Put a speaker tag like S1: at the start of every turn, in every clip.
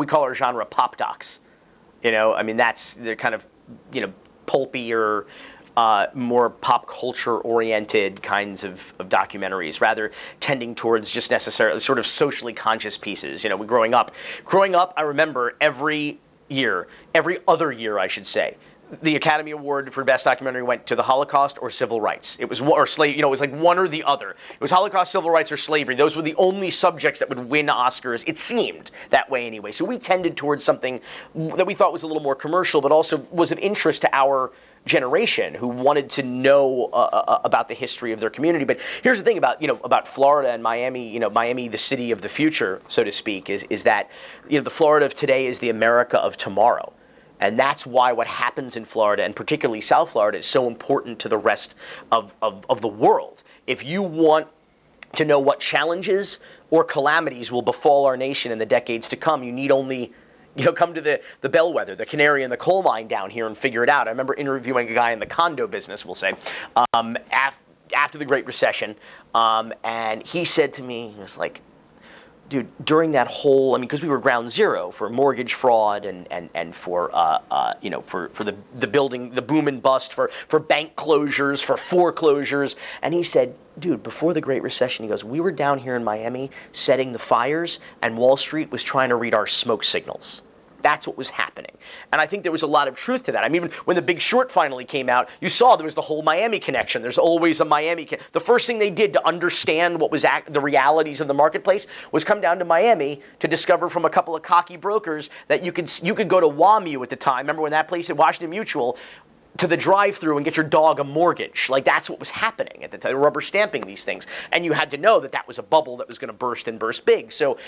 S1: we call our genre pop docs. I mean, they're kind of, pulpy or more pop culture oriented kinds of documentaries, rather tending towards just necessarily sort of socially conscious pieces. Growing up, I remember every other year, I should say, the Academy Award for Best Documentary went to the Holocaust or civil rights. It was it was like one or the other. It was Holocaust, civil rights, or slavery. Those were the only subjects that would win Oscars. It seemed that way anyway. So we tended towards something that we thought was a little more commercial, but also was of interest to our generation who wanted to know about the history of their community. But here's the thing about Florida and Miami. Miami, the city of the future, so to speak, is that the Florida of today is the America of tomorrow. And that's why what happens in Florida, and particularly South Florida, is so important to the rest of the world. If you want to know what challenges or calamities will befall our nation in the decades to come, you need only come to the bellwether, the canary in the coal mine down here and figure it out. I remember interviewing a guy in the condo business, we'll say, after the Great Recession, and he said to me, he was like, dude, during that whole, because we were ground zero for mortgage fraud and for for the building, the boom and bust, for bank closures, for foreclosures, and he said, dude, before the Great Recession, he goes, we were down here in Miami setting the fires, and Wall Street was trying to read our smoke signals. That's what was happening. And I think there was a lot of truth to that. Even when The Big Short finally came out, you saw there was the whole Miami connection. There's always a Miami The first thing they did to understand what was the realities of the marketplace was come down to Miami to discover from a couple of cocky brokers that you could go to WAMU at the time. Remember when that place at Washington Mutual, to the drive-through and get your dog a mortgage. Like, that's what was happening at the time, rubber stamping these things. And you had to know that was a bubble that was going to burst and burst big. So,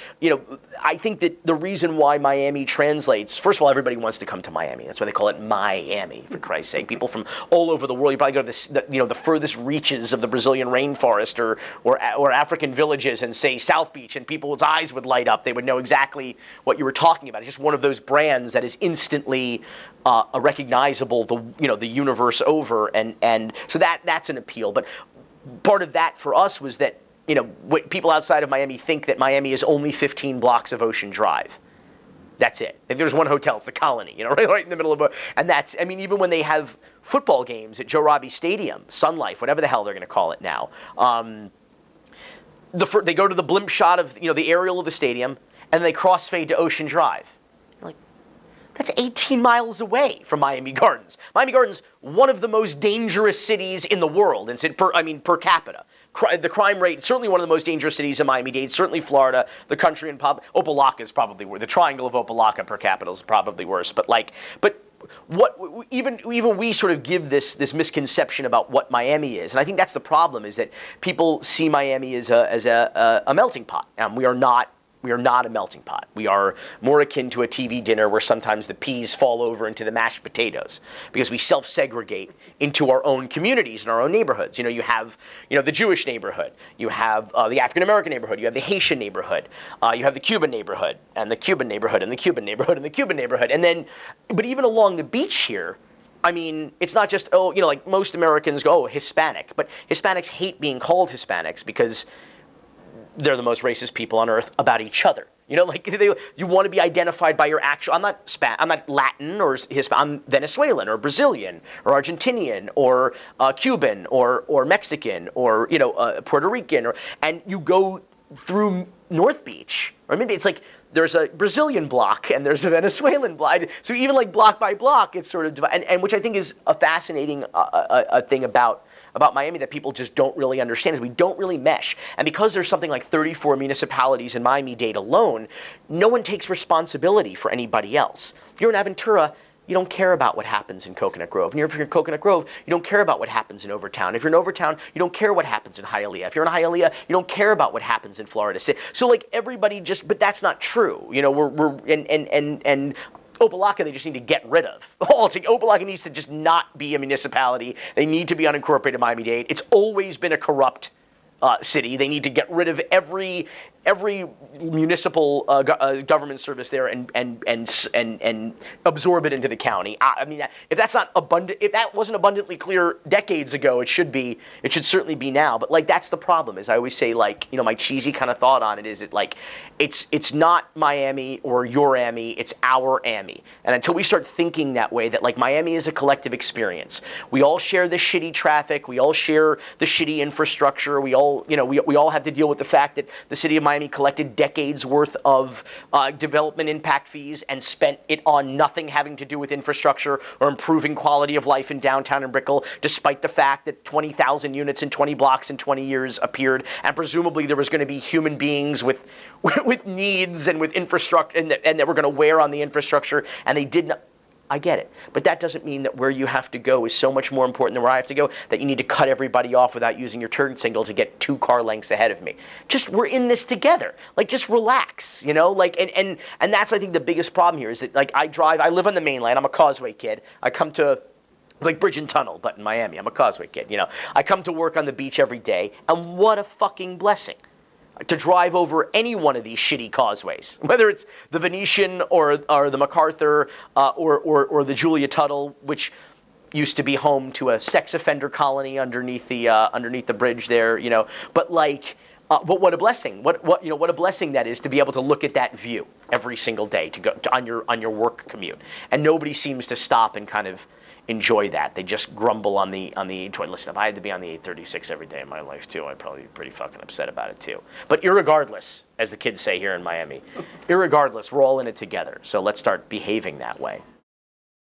S1: I think that the reason why Miami translates, first of all, everybody wants to come to Miami. That's why they call it Miami, for Christ's sake. People from all over the world. You probably go to the furthest reaches of the Brazilian rainforest or African villages and say South Beach, and people's eyes would light up. They would know exactly what you were talking about. It's just one of those brands that is instantly recognizable, the universe over, and so that's an appeal. But part of that for us was that what people outside of Miami think that Miami is only 15 blocks of Ocean Drive. That's it. If there's one hotel, it's the Colony, right in the middle of and that's, even when they have football games at Joe Robbie Stadium, Sun Life, whatever the hell they're going to call it now, they go to the blimp shot of the aerial of the stadium, and they crossfade to Ocean Drive. That's 18 miles away from Miami Gardens. Miami Gardens, one of the most dangerous cities in the world, and per capita. The crime rate, certainly one of the most dangerous cities in Miami-Dade, certainly Florida, the country, and Opelika is probably worse. The triangle of Opelika per capita is probably worse. But what even we sort of give this misconception about what Miami is, and I think that's the problem, is that people see Miami as a melting pot, and we are not. We are not a melting pot. We are more akin to a TV dinner where sometimes the peas fall over into the mashed potatoes because we self-segregate into our own communities and our own neighborhoods. You have the Jewish neighborhood. You have the African-American neighborhood. You have the Haitian neighborhood. You have the Cuban neighborhood and the Cuban neighborhood and the Cuban neighborhood and the Cuban neighborhood. And then, but even along the beach here, it's not just, like most Americans go, Hispanic. But Hispanics hate being called Hispanics because they're the most racist people on earth about each other. You want to be identified by your actual. I'm not Latin or Hispanic. I'm Venezuelan or Brazilian or Argentinian or Cuban or Mexican or Puerto Rican. And you go through North Beach, or maybe it's like there's a Brazilian block and there's a Venezuelan block. So even like block by block, it's sort of and which I think is a fascinating thing about Miami that people just don't really understand, is we don't really mesh. And because there's something like 34 municipalities in Miami-Dade alone, no one takes responsibility for anybody else. If you're in Aventura, you don't care about what happens in Coconut Grove. And if you're in Coconut Grove, you don't care about what happens in Overtown. If you're in Overtown, you don't care what happens in Hialeah. If you're in Hialeah, you don't care about what happens in Florida City. So everybody but that's not true. And Opelika, they just need to get rid of. Opelika needs to just not be a municipality. They need to be unincorporated Miami-Dade. It's always been a corrupt city. They need to get rid of every municipal government service there and absorb it into the county. I mean, if that's not abundant, if that wasn't abundantly clear decades ago, it should be. It should certainly be now. But like that's the problem. Is I always say like my cheesy kind of thought on it is it's not Miami or your Amy, it's our Amy. And until we start thinking that way, that like Miami is a collective experience. We all share the shitty traffic. We all share the shitty infrastructure. We all we all have to deal with the fact that the city of Miami collected decades worth of development impact fees and spent it on nothing having to do with infrastructure or improving quality of life in downtown and Brickell, despite the fact that 20,000 units in 20 blocks in 20 years appeared, and presumably there was going to be human beings with needs and with infrastructure, and that were going to wear on the infrastructure, and they did not. I get it. But that doesn't mean that where you have to go is so much more important than where I have to go, that you need to cut everybody off without using your turn signal to get 2 car lengths ahead of me. Just, we're in this together. Like, just relax, Like, and that's, I think, the biggest problem here is that, like, I live on the mainland. I'm a Causeway kid. I come to, it's like Bridge and Tunnel, but in Miami. I'm a Causeway kid, I come to work on the beach every day, and what a fucking blessing to drive over any one of these shitty causeways, whether it's the Venetian or the MacArthur or the Julia Tuttle, which used to be home to a sex offender colony underneath the bridge there, But like, but what a blessing! What a blessing that is to be able to look at that view every single day on your work commute, and nobody seems to stop and kind of enjoy that. They just grumble on the 820. Listen, if I had to be on the 836 every day of my life too, I'd probably be pretty fucking upset about it too. But irregardless, as the kids say here in Miami, irregardless, we're all in it together. So let's start behaving that way.